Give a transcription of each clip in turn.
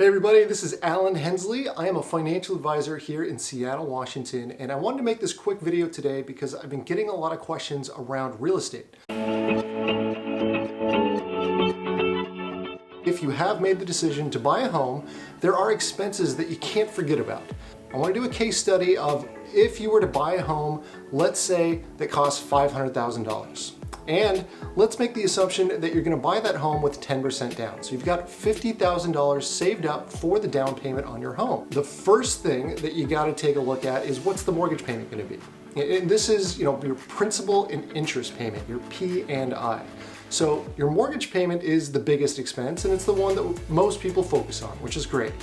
Hey everybody, this is Alan Hensley. I am a financial advisor here in Seattle, Washington, and I wanted to make this quick video today because I've been getting a lot of questions around real estate. If you have made the decision to buy a home, there are expenses that you can't forget about. I want to do a case study of if you were to buy a home, let's say that costs $500,000. And let's make the assumption that you're going to buy that home with 10% down. So you've got $50,000 saved up for the down payment on your home. The first thing that you got to take a look at is what's the mortgage payment going to be? And this is, your principal and interest payment, your P&I. So your mortgage payment is the biggest expense, and it's the one that most people focus on, which is great.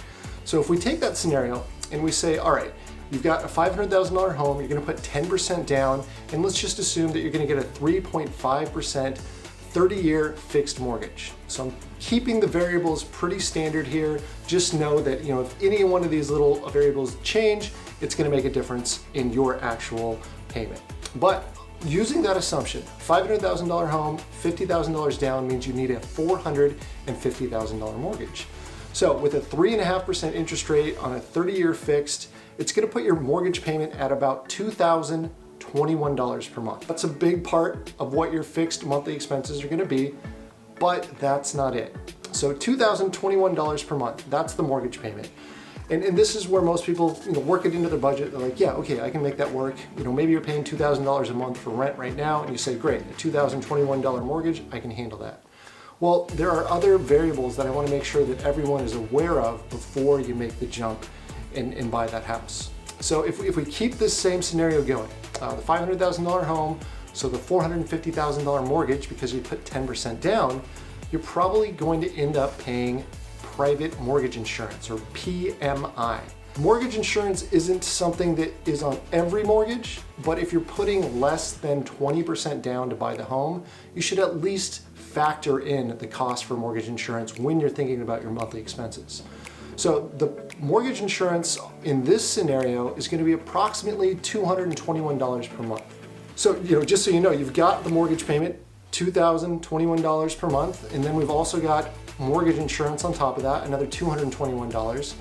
So if we take that scenario and we say, all right, you've got a $500,000 home, you're gonna put 10% down, and let's just assume that you're gonna get a 3.5% 30-year fixed mortgage. So I'm keeping the variables pretty standard here. Just know that if any one of these little variables change, it's gonna make a difference in your actual payment. But using that assumption, $500,000 home, $50,000 down means you need a $450,000 mortgage. So with a 3.5% interest rate on a 30-year fixed, it's going to put your mortgage payment at about $2,021 per month. That's a big part of what your fixed monthly expenses are going to be, but that's not it. So $2,021 per month, that's the mortgage payment. And this is where most people work it into their budget. They're like, yeah, okay, I can make that work. Maybe you're paying $2,000 a month for rent right now, and you say, great, a $2,021 mortgage, I can handle that. Well, there are other variables that I want to make sure that everyone is aware of before you make the jump and buy that house. So if we keep this same scenario going, the $500,000 home, so the $450,000 mortgage, because you put 10% down, you're probably going to end up paying private mortgage insurance, or PMI. Mortgage insurance isn't something that is on every mortgage, but if you're putting less than 20% down to buy the home, you should at least factor in the cost for mortgage insurance when you're thinking about your monthly expenses. So the mortgage insurance in this scenario is going to be approximately $221 per month. So, just so you know, you've got the mortgage payment, $2,021 per month, and then we've also got mortgage insurance on top of that, another $221.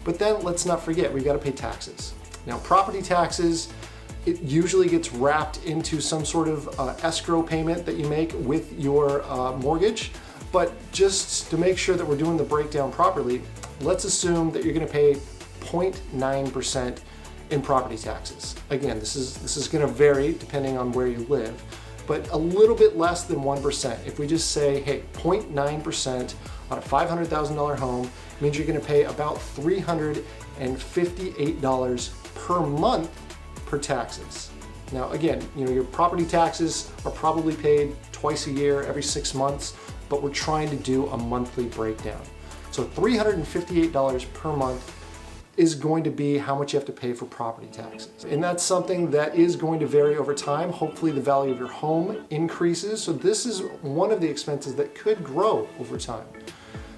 But then let's not forget, we've got to pay taxes. Now, property taxes, it usually gets wrapped into some sort of escrow payment that you make with your mortgage. But just to make sure that we're doing the breakdown properly, let's assume that you're going to pay 0.9% in property taxes. Again, this is going to vary depending on where you live, but a little bit less than 1%. If we just say, hey, 0.9% on a $500,000 home means you're going to pay about $358 per month per taxes. Now, again, your property taxes are probably paid twice a year, every 6 months, but we're trying to do a monthly breakdown. So $358 per month is going to be how much you have to pay for property taxes. And that's something that is going to vary over time. Hopefully the value of your home increases. So this is one of the expenses that could grow over time.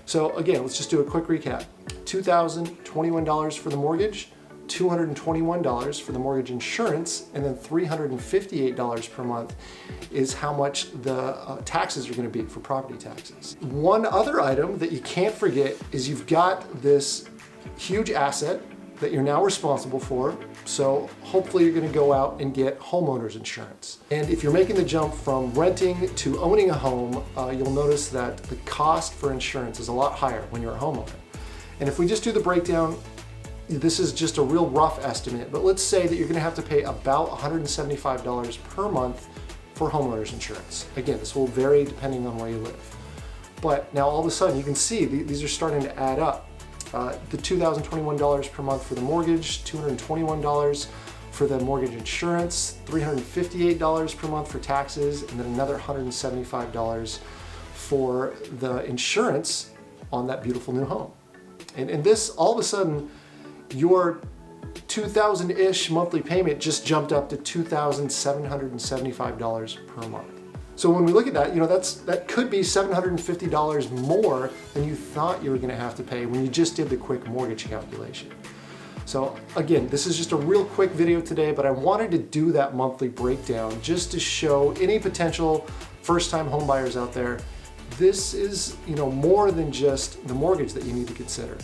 So again, let's just do a quick recap. $2,021 for the mortgage, $221 for the mortgage insurance, and then $358 per month is how much the taxes are going to be for property taxes. One other item that you can't forget is you've got this huge asset that you're now responsible for. So hopefully you're going to go out and get homeowners insurance. And if you're making the jump from renting to owning a home, you'll notice that the cost for insurance is a lot higher when you're a homeowner. And if we just do the breakdown, this is just a real rough estimate, but let's say that you're going to have to pay about $175 per month for homeowners insurance. Again, this will vary depending on where you live. But now all of a sudden you can see these are starting to add up. The $2,021 per month for the mortgage, $221 for the mortgage insurance, $358 per month for taxes, and then another $175 for the insurance on that beautiful new home. And this, all of a sudden, your $2,000-ish monthly payment just jumped up to $2,775 per month. So when we look at that, that could be $750 more than you thought you were going to have to pay when you just did the quick mortgage calculation. So again, this is just a real quick video today, but I wanted to do that monthly breakdown just to show any potential first-time home buyers out there this is more than just the mortgage that you need to consider.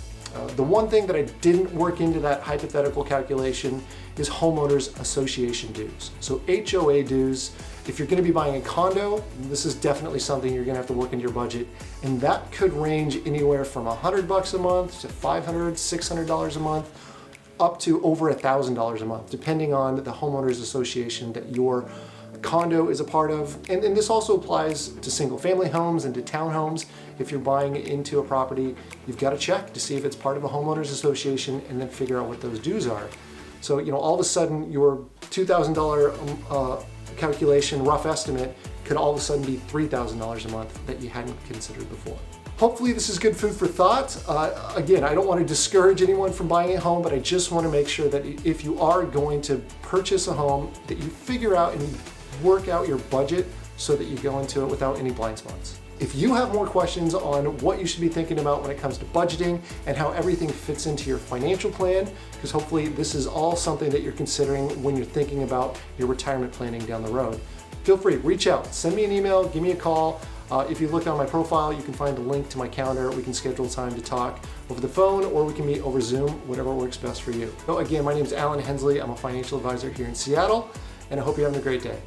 The one thing that I didn't work into that hypothetical calculation is homeowners association dues. So HOA dues, if you're going to be buying a condo, this is definitely something you're going to have to work into your budget, and that could range anywhere from $100 a month to $500, $600 a month, up to over $1,000 a month, depending on the homeowners association that your condo is a part of. And this also applies to single family homes and to townhomes. If you're buying into a property, you've got to check to see if it's part of a homeowners association and then figure out what those dues are. So, all of a sudden your $2,000 calculation, rough estimate, could all of a sudden be $3,000 a month that you hadn't considered before. Hopefully this is good food for thought. Again, I don't want to discourage anyone from buying a home, but I just want to make sure that if you are going to purchase a home, that you figure out and work out your budget so that you go into it without any blind spots. If you have more questions on what you should be thinking about when it comes to budgeting and how everything fits into your financial plan, because hopefully this is all something that you're considering when you're thinking about your retirement planning down the road, feel free, reach out, send me an email, give me a call. If you look on my profile, you can find a link to my calendar. We can schedule time to talk over the phone, or we can meet over Zoom, whatever works best for you. So again, my name is Alan Hensley. I'm a financial advisor here in Seattle, and I hope you're having a great day.